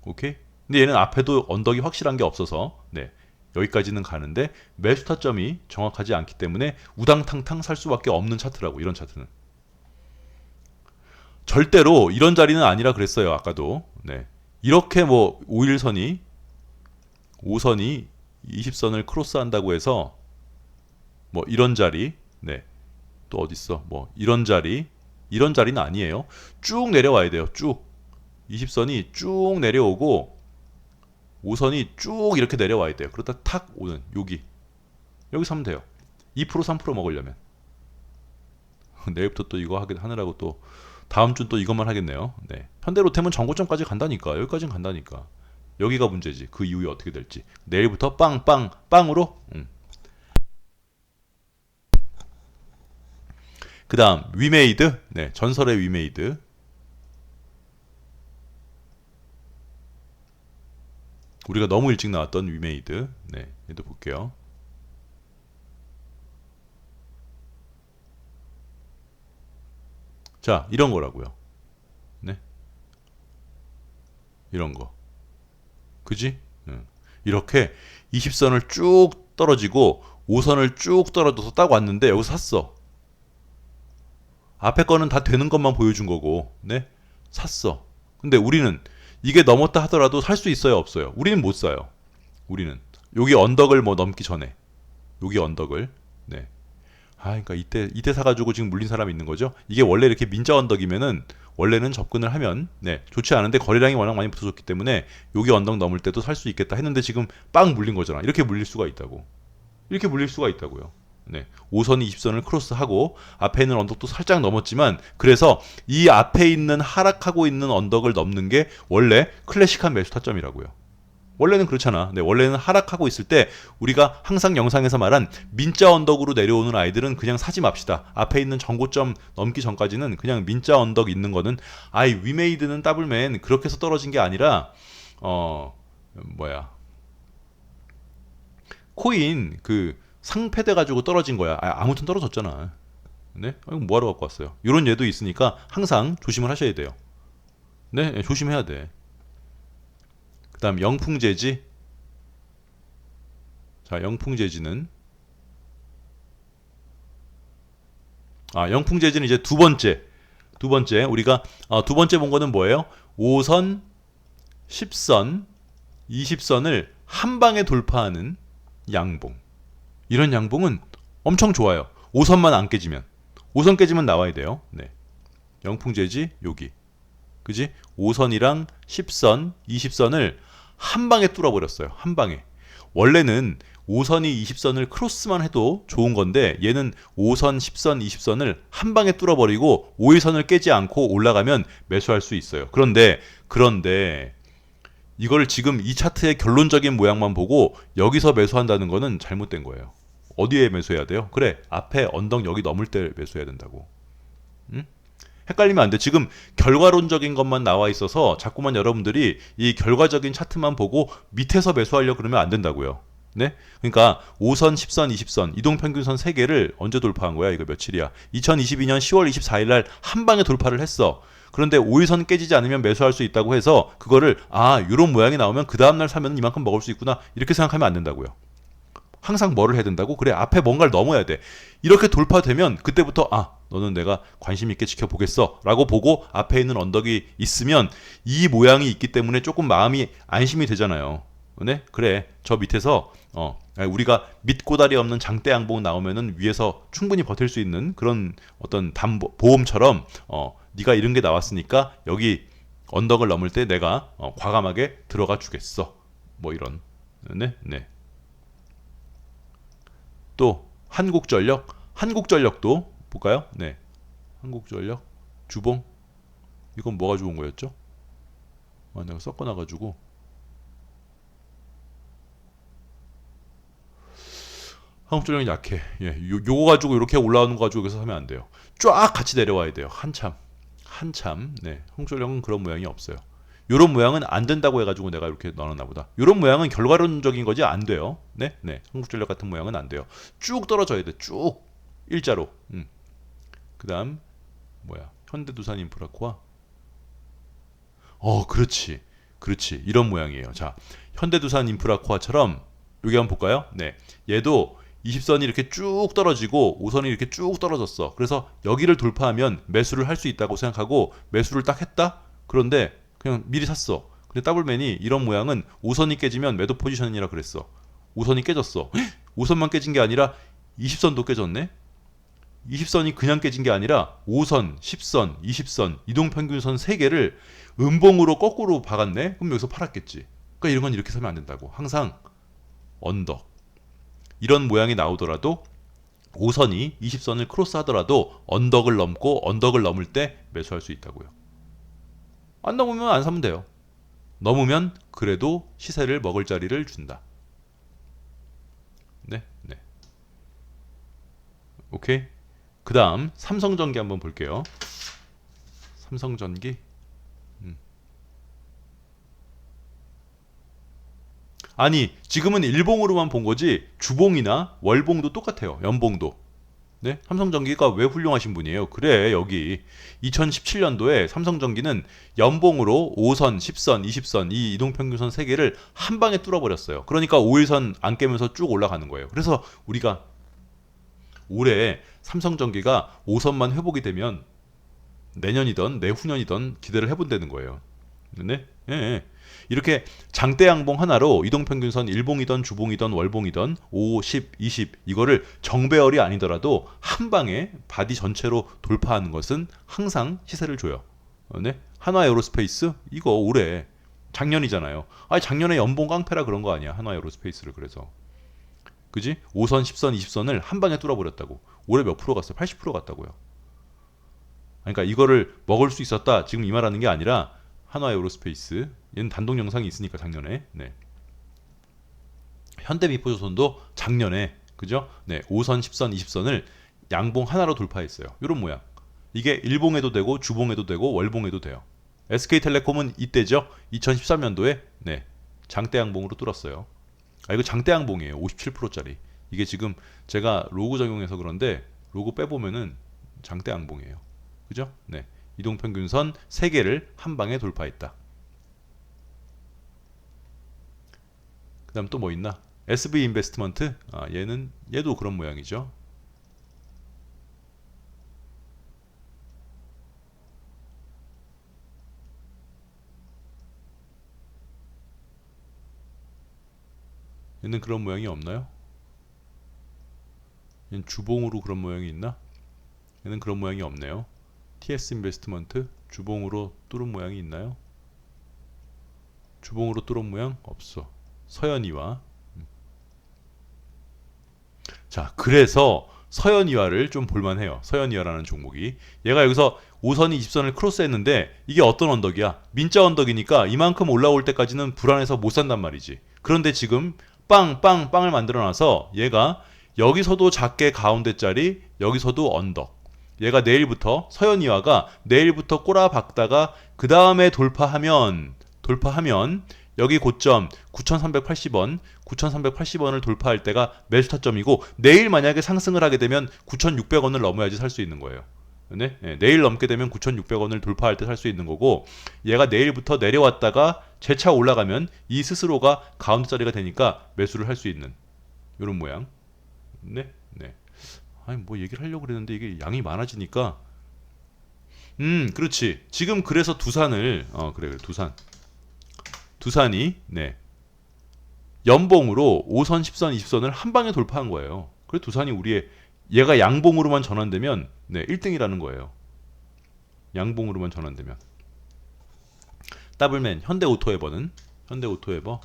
오케이? 근데 얘는 앞에도 언덕이 확실한 게 없어서 네. 여기까지는 가는데 매수 타점이 정확하지 않기 때문에 우당탕탕 살 수밖에 없는 차트라고 이런 차트는. 절대로 이런 자리는 아니라 그랬어요. 아까도. 네. 이렇게 뭐 5일선이 5선이 20선을 크로스한다고 해서 뭐 이런 자리, 네. 또 어디 있어? 뭐 이런 자리, 이런 자리는 아니에요. 쭉 내려와야 돼요. 쭉 20선이 쭉 내려오고 5선이 쭉 이렇게 내려와야 돼요. 그러다 탁 오는 여기서 하면 돼요. 2% 3% 먹으려면 내일부터 또 이거 하느라고 또 다음 주는 또 이것만 하겠네요. 네. 현대로템은 전고점까지 간다니까. 여기까지는 간다니까. 여기가 문제지. 그 이후에 어떻게 될지. 내일부터 빵빵 빵으로. 그다음 위메이드. 네, 전설의 위메이드. 우리가 너무 일찍 나왔던 위메이드. 네, 얘도 볼게요. 자, 이런 거라고요. 네, 이런 거. 그지? 이렇게 20선을 쭉 떨어지고 5선을 쭉 떨어져서 딱 왔는데 여기서 샀어. 앞에 거는 다 되는 것만 보여준 거고, 네? 샀어. 근데 우리는 이게 넘었다 하더라도 살 수 있어요, 없어요? 우리는 못 사요. 우리는 여기 언덕을 뭐 넘기 전에 여기 언덕을 네. 그러니까 이때 사가지고 지금 물린 사람이 있는 거죠. 이게 원래 이렇게 민자 언덕이면은 원래는 접근을 하면 네 좋지 않은데 거래량이 워낙 많이 붙어졌기 때문에 여기 언덕 넘을 때도 살 수 있겠다 했는데 지금 빵 물린 거잖아. 이렇게 물릴 수가 있다고. 이렇게 물릴 수가 있다고요. 네. 5선이 20선을 크로스하고 앞에 있는 언덕도 살짝 넘었지만 그래서 이 앞에 있는 하락하고 있는 언덕을 넘는 게 원래 클래식한 매수 타점이라고요. 원래는 그렇잖아. 네, 원래는 하락하고 있을 때 우리가 항상 영상에서 말한 민자 언덕으로 내려오는 아이들은 그냥 사지 맙시다. 앞에 있는 전고점 넘기 전까지는 그냥 민자 언덕 있는 거는 위메이드는 더블맨 그렇게 해서 떨어진 게 아니라 뭐야 코인 그 상패돼 가지고 떨어진 거야. 아무튼 떨어졌잖아. 네? 이거 뭐하러 갖고 왔어요? 이런 예도 있으니까 항상 조심을 하셔야 돼요. 네, 조심해야 돼. 그다음 영풍재지. 자, 영풍재지는 영풍재지는 이제 두 번째 우리가 두 번째 본 거는 뭐예요? 5선, 10선, 20선을 한 방에 돌파하는 양봉. 이런 양봉은 엄청 좋아요. 5선만 안 깨지면. 5선 깨지면 나와야 돼요. 네. 영풍재지 여기. 그지? 5선이랑 10선, 20선을 한 방에 뚫어버렸어요. 한 방에. 원래는 5선이 20선을 크로스만 해도 좋은 건데 얘는 5선, 10선, 20선을 한 방에 뚫어버리고 5일선을 깨지 않고 올라가면 매수할 수 있어요. 그런데 이걸 지금 이 차트의 결론적인 모양만 보고 여기서 매수한다는 거는 잘못된 거예요. 어디에 매수해야 돼요? 그래, 앞에 언덕 여기 넘을 때 매수해야 된다고. 응? 헷갈리면 안 돼. 지금 결과론적인 것만 나와 있어서 자꾸만 여러분들이 이 결과적인 차트만 보고 밑에서 매수하려고 그러면 안 된다고요. 네? 그러니까 5선, 10선, 20선 이동평균선 3개를 언제 돌파한 거야? 이거 며칠이야? 2022년 10월 24일 날 한 방에 돌파를 했어. 그런데 5일선 깨지지 않으면 매수할 수 있다고 해서 그거를 이런 모양이 나오면 그 다음날 사면 이만큼 먹을 수 있구나 이렇게 생각하면 안 된다고요. 항상 뭐를 해야 된다고? 그래, 앞에 뭔가를 넘어야 돼. 이렇게 돌파되면 그때부터 너는 내가 관심 있게 지켜보겠어 라고 보고 앞에 있는 언덕이 있으면 이 모양이 있기 때문에 조금 마음이 안심이 되잖아요. 네? 그래, 저 밑에서 우리가 밑고다리 없는 장대 양봉 나오면은 위에서 충분히 버틸 수 있는 그런 어떤 보험처럼 네가 이런 게 나왔으니까 여기 언덕을 넘을 때 내가 과감하게 들어가 주겠어. 뭐 이런. 네. 또 한국전력도 볼까요? 네, 한국전력 주봉 이건 뭐가 좋은 거였죠? 내가 섞어놔가지고 한국전력이 약해. 예, 요거 가지고 이렇게 올라오는 거 가지고 여기서 하면 안 돼요. 쫙 같이 내려와야 돼요. 한참. 네, 한국전력은 그런 모양이 없어요. 요런 모양은 안 된다고 해가지고 내가 이렇게 넣어놨나 보다. 요런 모양은 결과론적인 거지 안 돼요. 네, 한국전력 같은 모양은 안 돼요. 쭉 떨어져야 돼. 쭉 일자로. 그다음 뭐야? 현대두산인프라코아. 그렇지. 이런 모양이에요. 자, 현대두산인프라코아처럼 여기 한번 볼까요? 네, 얘도 20선이 이렇게 쭉 떨어지고 5선이 이렇게 쭉 떨어졌어. 그래서 여기를 돌파하면 매수를 할 수 있다고 생각하고 매수를 딱 했다? 그런데 그냥 미리 샀어. 근데 더블맨이 이런 모양은 5선이 깨지면 매도 포지션이라 그랬어. 5선이 깨졌어. 5선만 깨진 게 아니라 20선도 깨졌네? 20선이 그냥 깨진 게 아니라 5선, 10선, 20선, 이동평균선 3개를 음봉으로 거꾸로 박았네? 그럼 여기서 팔았겠지. 그러니까 이런 건 이렇게 사면 안 된다고. 항상 언덕. 이런 모양이 나오더라도 5선이 20선을 크로스 하더라도 언덕을 넘고 언덕을 넘을 때 매수할 수 있다고요. 안 넘으면 안 사면 돼요. 넘으면 그래도 시세를 먹을 자리를 준다. 네. 오케이. 그 다음 삼성전기 한번 볼게요. 삼성전기. 아니 지금은 일봉으로만 본 거지 주봉이나 월봉도 똑같아요. 연봉도. 네? 삼성전기가 왜 훌륭하신 분이에요? 그래 여기 2017년도에 삼성전기는 연봉으로 5선, 10선, 20선 이 이동평균선 3개를 한 방에 뚫어버렸어요. 그러니까 5일선 안 깨면서 쭉 올라가는 거예요. 그래서 우리가 올해 삼성전기가 5선만 회복이 되면 내년이든 내후년이든 기대를 해본다는 거예요. 네? 예. 이렇게 장대 양봉 하나로 이동평균선 일봉이든 주봉이든 월봉이든 5, 10, 20 이거를 정배열이 아니더라도 한 방에 바디 전체로 돌파하는 것은 항상 시세를 줘요. 네? 한화에어로스페이스 이거 올해 작년이잖아요. 아니 작년에 연봉 깡패라 그런 거 아니야. 한화에어로스페이스를 그래서. 그지? 5선, 10선, 20선을 한 방에 뚫어버렸다고. 올해 몇 프로 갔어요? 80% 갔다고요. 그러니까 이거를 먹을 수 있었다. 지금 이 말하는 게 아니라 한화에어로스페이스 얘는 단독 영상이 있으니까 작년에 현대미포조선도 작년에 그죠? 5선, 10선, 20선을 양봉 하나로 돌파했어요. 이런 모양. 이게 일봉에도 되고 주봉에도 되고 월봉에도 돼요. SK텔레콤은 이때죠. 2013년도에 장대 양봉으로 뚫었어요. 이거 장대 양봉이에요. 57%짜리. 이게 지금 제가 로고 적용해서 그런데 로고 빼보면은 장대 양봉이에요. 그죠? 이동평균선 3개를 한 방에 돌파했다. 그 다음 또 뭐 있나? SV 인베스트먼트. 얘도 그런 모양이죠. 얘는 그런 모양이 없나요? 얘는 주봉으로 그런 모양이 있나? 얘는 그런 모양이 없네요. TS 인베스트먼트 주봉으로 뚫은 모양이 있나요? 주봉으로 뚫은 모양 없어. 서현이와. 자, 그래서 서현이와를 좀 볼만해요. 서현이와라는 종목이. 얘가 여기서 5선이 20선을 크로스했는데 이게 어떤 언덕이야? 민자 언덕이니까 이만큼 올라올 때까지는 불안해서 못 산단 말이지. 그런데 지금 빵을 만들어놔서 얘가 여기서도 작게 가운데짜리 여기서도 언덕. 얘가 내일부터 서현이와가 내일부터 꼬라박다가 그 다음에 돌파하면 여기 고점 9,380원, 9,380원을 돌파할 때가 매수 타점이고 내일 만약에 상승을 하게 되면 9,600원을 넘어야지 살 수 있는 거예요. 내일 넘게 되면 9,600원을 돌파할 때 살 수 있는 거고 얘가 내일부터 내려왔다가 재차 올라가면 이 스스로가 가운데 자리가 되니까 매수를 할 수 있는 이런 모양. 아니 뭐 얘기를 하려고 그랬는데 이게 양이 많아지니까 그렇지. 지금 그래서 두산을 그래 두산이 연봉으로 5선, 10선, 20선을 한 방에 돌파한 거예요. 그래서 두산이 우리의 얘가 양봉으로만 전환되면 1등이라는 거예요. 양봉으로만 전환되면. 더블맨 현대오토에버는 현대오토에버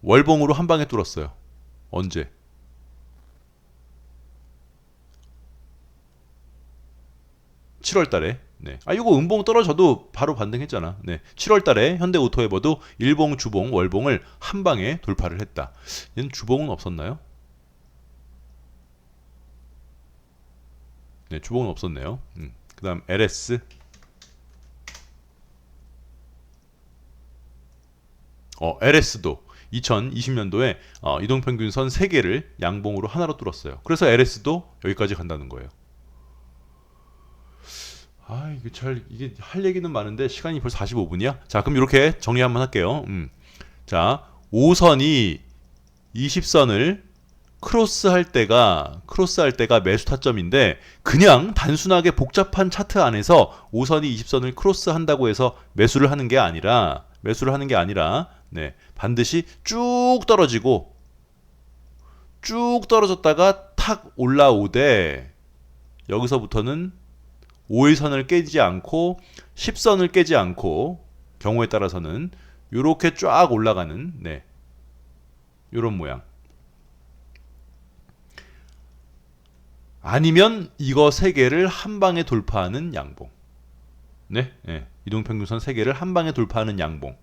월봉으로 한 방에 뚫었어요. 언제? 7월 달에 네. 아, 이거 음봉 떨어져도 바로 반등했잖아. 네. 7월 달에 현대오토에버도 일봉, 주봉, 월봉을 한 방에 돌파를 했다. 얘는 주봉은 없었나요? 네, 주봉은 없었네요. 그다음 LS. LS도 2020년도에 이동평균선 3개를 양봉으로 하나로 뚫었어요. 그래서 LS도 여기까지 간다는 거예요. 이게 할 얘기는 많은데 시간이 벌써 45분이야? 자, 그럼 이렇게 정리 한번 할게요. 자, 5선이 20선을 크로스할 때가 매수 타점인데, 그냥 단순하게 복잡한 차트 안에서 5선이 20선을 크로스한다고 해서 매수를 하는 게 아니라 네, 반드시 쭉 떨어졌다가 탁 올라오되, 여기서부터는 5일선을 깨지 않고 10선을 깨지 않고, 경우에 따라서는 요렇게 쫙 올라가는, 네, 요런 모양. 아니면 이거 3개를 한 방에 돌파하는 양봉. 네, 네. 이동평균선 3개를 한 방에 돌파하는 양봉.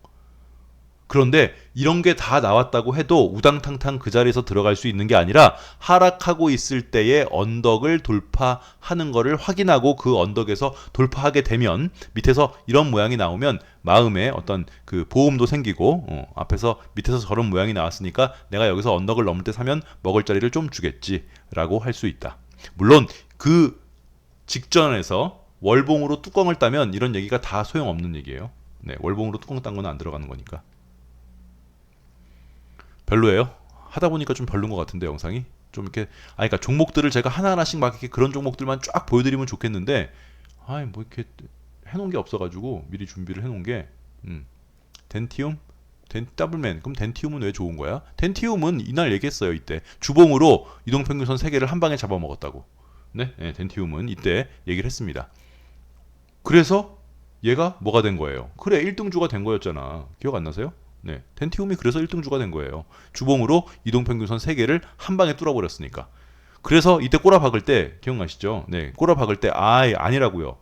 그런데 이런 게 다 나왔다고 해도 우당탕탕 그 자리에서 들어갈 수 있는 게 아니라, 하락하고 있을 때의 언덕을 돌파하는 거를 확인하고 그 언덕에서 돌파하게 되면, 밑에서 이런 모양이 나오면 마음에 어떤 그 보험도 생기고, 앞에서 밑에서 저런 모양이 나왔으니까 내가 여기서 언덕을 넘을 때 사면 먹을 자리를 좀 주겠지라고 할 수 있다. 물론 그 직전에서 월봉으로 뚜껑을 따면 이런 얘기가 다 소용없는 얘기예요. 네, 월봉으로 뚜껑 딴 건 안 들어가는 거니까. 별로예요? 하다 보니까 좀 별론 것 같은데, 영상이 좀 이렇게, 그러니까 종목들을 제가 하나하나씩 막 이렇게 그런 종목들만 쫙 보여드리면 좋겠는데, 뭐 이렇게 해놓은 게 없어가지고 미리 준비를 해놓은 게, 덴티움, 더블맨. 그럼 덴티움은 왜 좋은 거야? 덴티움은 이날 얘기했어요. 이때 주봉으로 이동평균선 3개를 한 방에 잡아먹었다고. 네, 네, 덴티움은 이때 얘기를 했습니다. 그래서 얘가 뭐가 된 거예요? 그래, 1등주가 된 거였잖아. 기억 안 나세요? 네, 덴티움이 그래서 1등주가 된 거예요. 주봉으로 이동평균선 3개를 한 방에 뚫어버렸으니까. 그래서 이때 꼬라박을 때 기억나시죠? 네, 꼬라박을 때 아니라고요.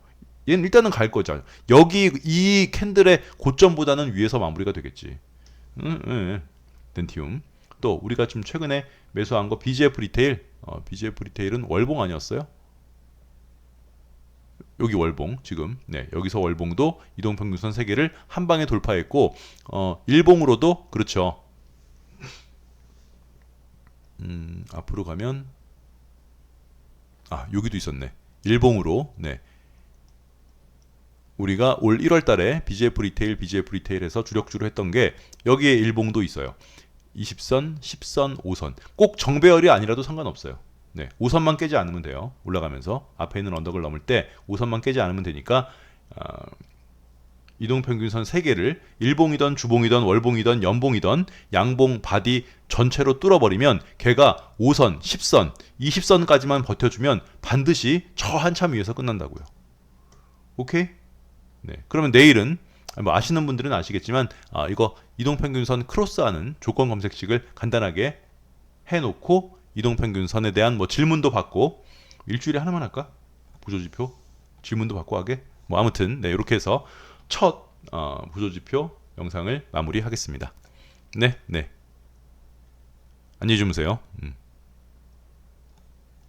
얘는 일단은 갈 거죠. 여기 이 캔들의 고점보다는 위에서 마무리가 되겠지. 덴티움. 또 우리가 지금 최근에 매수한 거 BGF 리테일. BGF 리테일은 월봉 아니었어요? 여기 월봉 지금, 네, 여기서 월봉도 이동평균선 3개를 한 방에 돌파했고, 일봉으로도 그렇죠. 앞으로 가면 여기도 있었네. 일봉으로, 네, 우리가 올 1월 달에 BGF 리테일에서 주력주로 했던 게 여기에 일봉도 있어요. 20선, 10선, 5선. 꼭 정배열이 아니라도 상관없어요. 네, 5선만 깨지 않으면 돼요. 올라가면서 앞에 있는 언덕을 넘을 때 5선만 깨지 않으면 되니까, 이동평균선 3개를 일봉이던 주봉이던 월봉이던 연봉이던 양봉 바디 전체로 뚫어버리면, 걔가 5선, 10선, 20선까지만 버텨주면 반드시 저 한참 위에서 끝난다고요. 오케이? 네, 그러면 내일은 뭐 아시는 분들은 아시겠지만, 이거 이동평균선 크로스하는 조건 검색식을 간단하게 해놓고, 이동평균선에 대한 뭐 질문도 받고, 일주일에 하나만 할까? 부조지표 질문도 받고 하게. 뭐 아무튼 네, 이렇게 해서 첫 부조지표 영상을 마무리하겠습니다. 네, 네. 안녕히 주무세요.